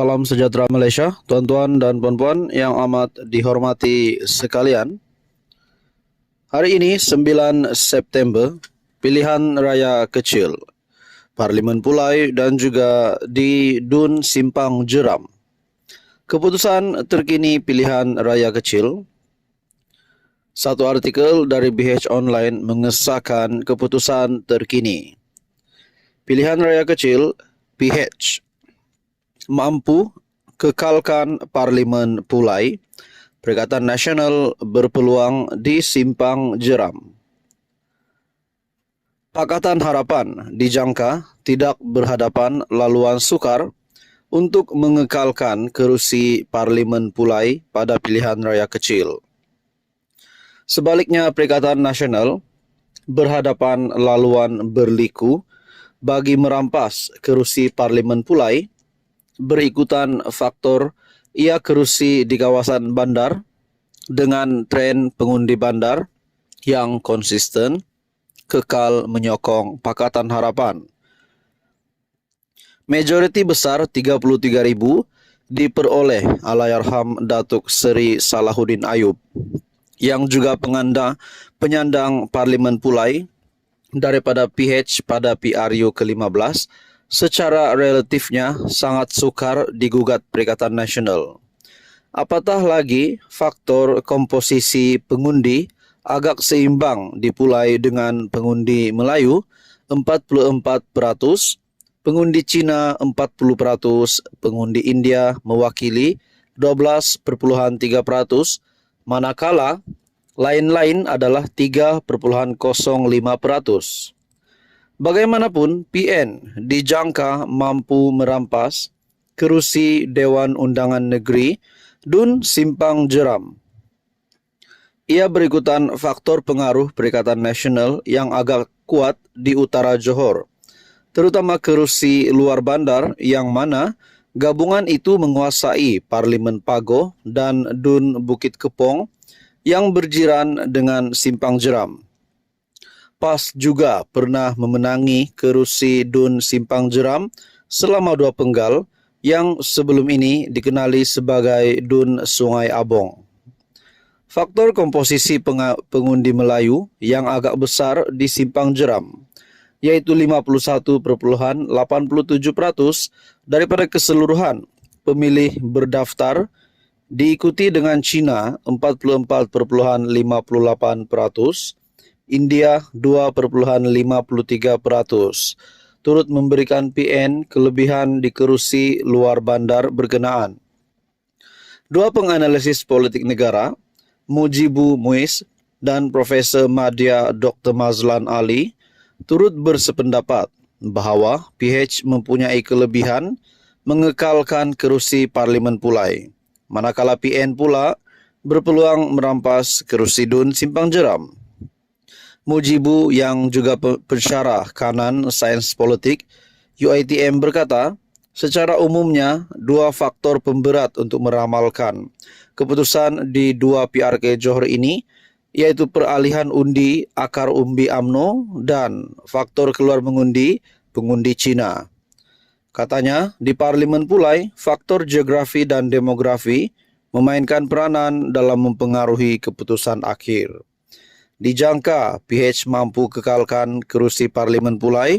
Salam sejahtera Malaysia, tuan-tuan dan puan-puan yang amat dihormati sekalian. Hari ini 9 September, pilihan raya kecil, Parlimen Pulai dan juga di Dun Simpang Jeram. Keputusan terkini pilihan raya kecil. Satu artikel dari BH Online mengesahkan keputusan terkini. Pilihan raya kecil PH mampu kekalkan Parlimen Pulai, Perikatan Nasional berpeluang di Simpang Jeram. Pakatan Harapan dijangka tidak berhadapan laluan sukar untuk mengekalkan kerusi Parlimen Pulai pada pilihan raya kecil. Sebaliknya, Perikatan Nasional berhadapan laluan berliku bagi merampas kerusi Parlimen Pulai, berikutan faktor ia kerusi di kawasan bandar dengan tren pengundi bandar yang konsisten kekal menyokong Pakatan Harapan. Majoriti besar 33,000 diperoleh Allahyarham Datuk Seri Salahuddin Ayub yang juga penyandang Parlimen Pulai daripada PH pada PRU ke-15 secara relatifnya sangat sukar digugat Perikatan Nasional. Apatah lagi faktor komposisi pengundi agak seimbang dipulai dengan pengundi Melayu 44%, pengundi Cina 40%, pengundi India mewakili 12,3%, manakala lain-lain adalah 3,05%. Bagaimanapun, PN dijangka mampu merampas kerusi Dewan Undangan Negeri Dun Simpang Jeram. Ia berikutan faktor pengaruh Perikatan Nasional yang agak kuat di utara Johor, terutama kerusi luar bandar yang mana gabungan itu menguasai Parlimen Pagoh dan Dun Bukit Kepong yang berjiran dengan Simpang Jeram. PAS juga pernah memenangi kerusi Dun Simpang Jeram selama 2 penggal yang sebelum ini dikenali sebagai Dun Sungai Abong. Faktor komposisi pengundi Melayu yang agak besar di Simpang Jeram, yaitu 51,87% daripada keseluruhan pemilih berdaftar, diikuti dengan Cina 44,58%, India 2,53%, turut memberikan PN kelebihan di kerusi luar bandar berkenaan. Dua penganalisis politik negara, Mujibu Muiz dan Profesor Madya Dr. Mazlan Ali, turut bersependapat bahawa PH mempunyai kelebihan mengekalkan kerusi Parlimen Pulai, manakala PN pula berpeluang merampas kerusi Dun Simpang Jeram. Mujibu yang juga pensyarah kanan sains politik UiTM berkata, secara umumnya dua faktor pemberat untuk meramalkan keputusan di dua PRK Johor ini, yaitu peralihan undi akar umbi UMNO dan faktor keluar mengundi pengundi Cina. Katanya, di Parlimen Pulai, faktor geografi dan demografi memainkan peranan dalam mempengaruhi keputusan akhir. Dijangka PH mampu kekalkan kerusi Parlimen Pulai,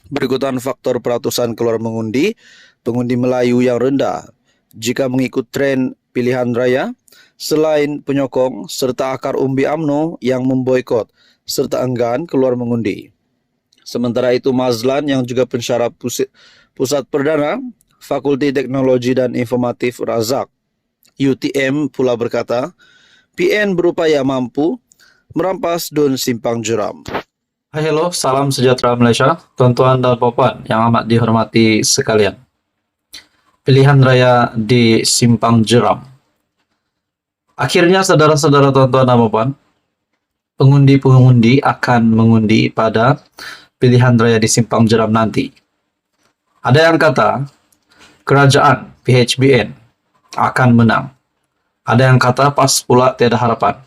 berikutan faktor peratusan keluar mengundi pengundi Melayu yang rendah jika mengikut tren pilihan raya, selain penyokong serta akar umbi UMNO yang memboikot serta enggan keluar mengundi. Sementara itu, Mazlan yang juga pensyarah Pusat Perdana Fakulti Teknologi dan Informatif Razak UTM pula berkata, PN berupaya mampu merampas Dun Simpang Jeram. Hai, hello, salam sejahtera Malaysia, tuan-tuan dan puan-puan yang amat dihormati sekalian. Pilihan raya di Simpang Jeram. Akhirnya, saudara-saudara, tuan-tuan dan puan-puan, pengundi-pengundi akan mengundi pada pilihan raya di Simpang Jeram nanti. Ada yang kata kerajaan PHBN akan menang. Ada yang kata PAS pula tiada harapan.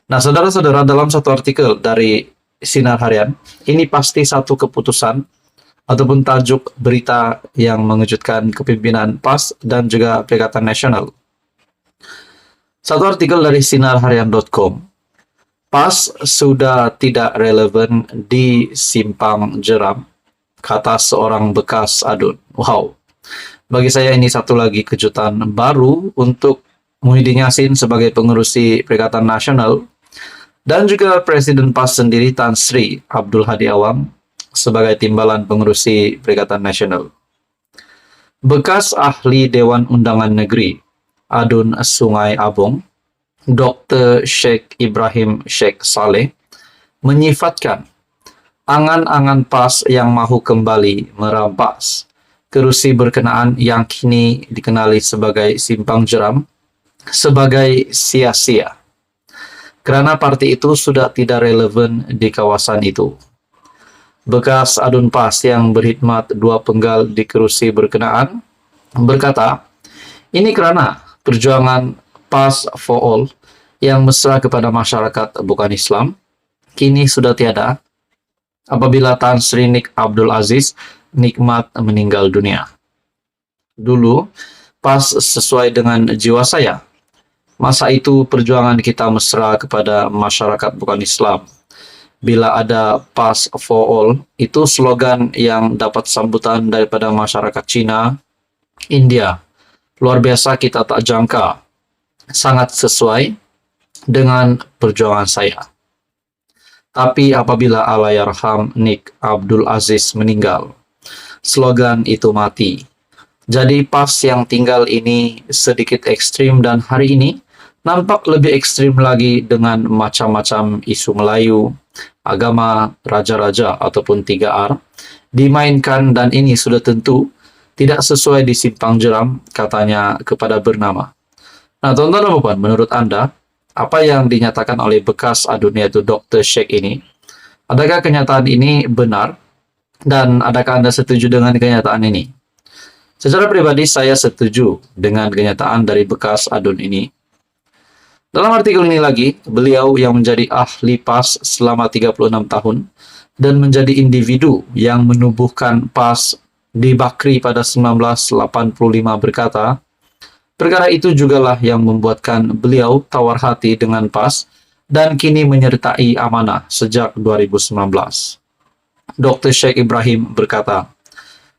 Nah, saudara-saudara, dalam satu artikel dari Sinar Harian, ini pasti satu keputusan ataupun tajuk berita yang mengejutkan kepimpinan PAS dan juga Perikatan Nasional. Satu artikel dari sinarharian.com, PAS sudah tidak relevan di Simpang Jeram, kata seorang bekas adun. Wow, bagi saya ini satu lagi kejutan baru untuk Muhyiddin Yassin sebagai pengurusi Perikatan Nasional dan juga Presiden PAS sendiri Tan Sri Abdul Hadi Awang sebagai timbalan pengurusi Perikatan Nasional. Bekas ahli Dewan Undangan Negeri Adun Sungai Abong, Dr. Sheikh Ibrahim Sheikh Saleh, menyifatkan angan-angan PAS yang mahu kembali merampas kerusi berkenaan yang kini dikenali sebagai Simpang Jeram sebagai sia-sia, karena parti itu sudah tidak relevan di kawasan itu. Bekas adun PAS yang berkhidmat 2 penggal di kerusi berkenaan berkata, ini karena perjuangan PAS for All yang mesra kepada masyarakat bukan Islam kini sudah tiada apabila Tan Sri Nik Abdul Aziz Nikmat meninggal dunia. Dulu PAS sesuai dengan jiwa saya. Masa itu perjuangan kita mesra kepada masyarakat bukan Islam. Bila ada PAS for All, itu slogan yang dapat sambutan daripada masyarakat Cina, India. Luar biasa, kita tak jangka. Sangat sesuai dengan perjuangan saya. Tapi apabila Allahyarham Nik Abdul Aziz meninggal, slogan itu mati. Jadi PAS yang tinggal ini sedikit ekstrim dan hari ini nampak lebih ekstrim lagi dengan macam-macam isu Melayu, agama, raja-raja ataupun 3R dimainkan dan ini sudah tentu tidak sesuai di Simpang Jeram, katanya kepada bernama. Nah, tuan-tuan dan puan, menurut Anda, apa yang dinyatakan oleh bekas adun yaitu Dr. Sheikh ini, adakah kenyataan ini benar dan adakah Anda setuju dengan kenyataan ini? Secara pribadi saya setuju dengan kenyataan dari bekas adun ini. Dalam artikel ini lagi, beliau yang menjadi ahli PAS selama 36 tahun dan menjadi individu yang menubuhkan PAS di Bakri pada 1985 berkata, perkara itu jugalah yang membuatkan beliau tawar hati dengan PAS dan kini menyertai amanah sejak 2019. Dr. Sheikh Ibrahim berkata,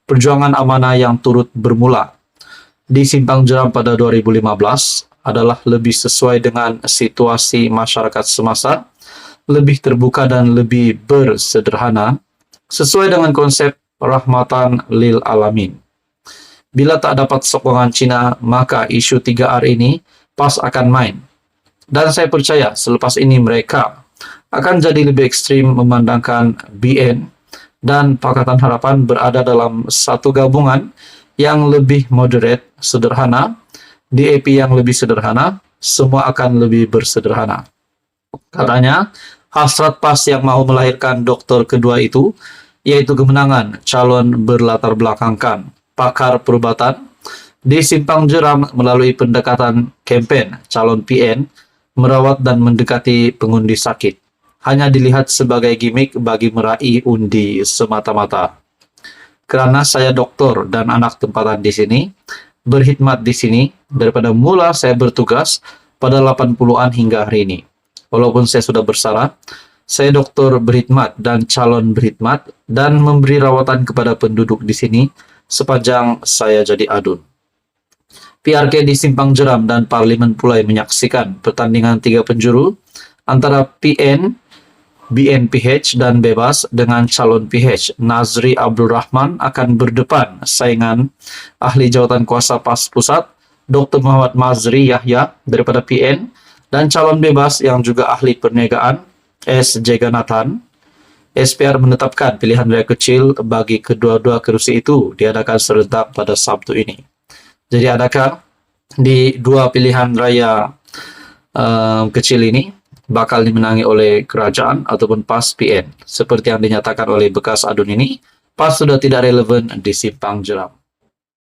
perjuangan amanah yang turut bermula di Simpang Jeram pada 2015 adalah lebih sesuai dengan situasi masyarakat semasa, lebih terbuka dan lebih bersederhana, sesuai dengan konsep rahmatan lil alamin. Bila tak dapat sokongan Cina, maka isu 3R ini PAS akan main. Dan saya percaya selepas ini mereka akan jadi lebih ekstrim memandangkan BN dan Pakatan Harapan berada dalam satu gabungan yang lebih moderate, sederhana, DAP yang lebih sederhana, semua akan lebih bersederhana. Katanya, hasrat PAS yang mau melahirkan doktor kedua itu, yaitu kemenangan calon berlatar belakangkan pakar perubatan di Simpang Jeram melalui pendekatan kempen calon PN, merawat dan mendekati pengundi sakit, hanya dilihat sebagai gimmick bagi meraih undi semata-mata. Karena saya doktor dan anak tempatan di sini, berkhidmat di sini daripada mula saya bertugas pada 80-an hingga hari ini. Walaupun saya sudah bersara, saya doktor berkhidmat dan calon berkhidmat dan memberi rawatan kepada penduduk di sini sepanjang saya jadi adun. PRK di Simpang Jeram dan Parlimen Pulai menyaksikan pertandingan 3 penjuru antara PN, BNPH dan Bebas dengan calon PH Nazri Abdul Rahman akan berdepan saingan ahli jawatan kuasa PAS Pusat Dr. Muhammad Mazri Yahya daripada PN dan calon Bebas yang juga ahli perniagaan S. Jeganathan. SPR menetapkan pilihan raya kecil bagi kedua-dua kerusi itu diadakan serentak pada Sabtu ini. Jadi adakah di dua pilihan raya kecil ini bakal dimenangi oleh kerajaan ataupun PAS PN? Seperti yang dinyatakan oleh bekas adun ini, PAS sudah tidak relevan di Simpang Jeram.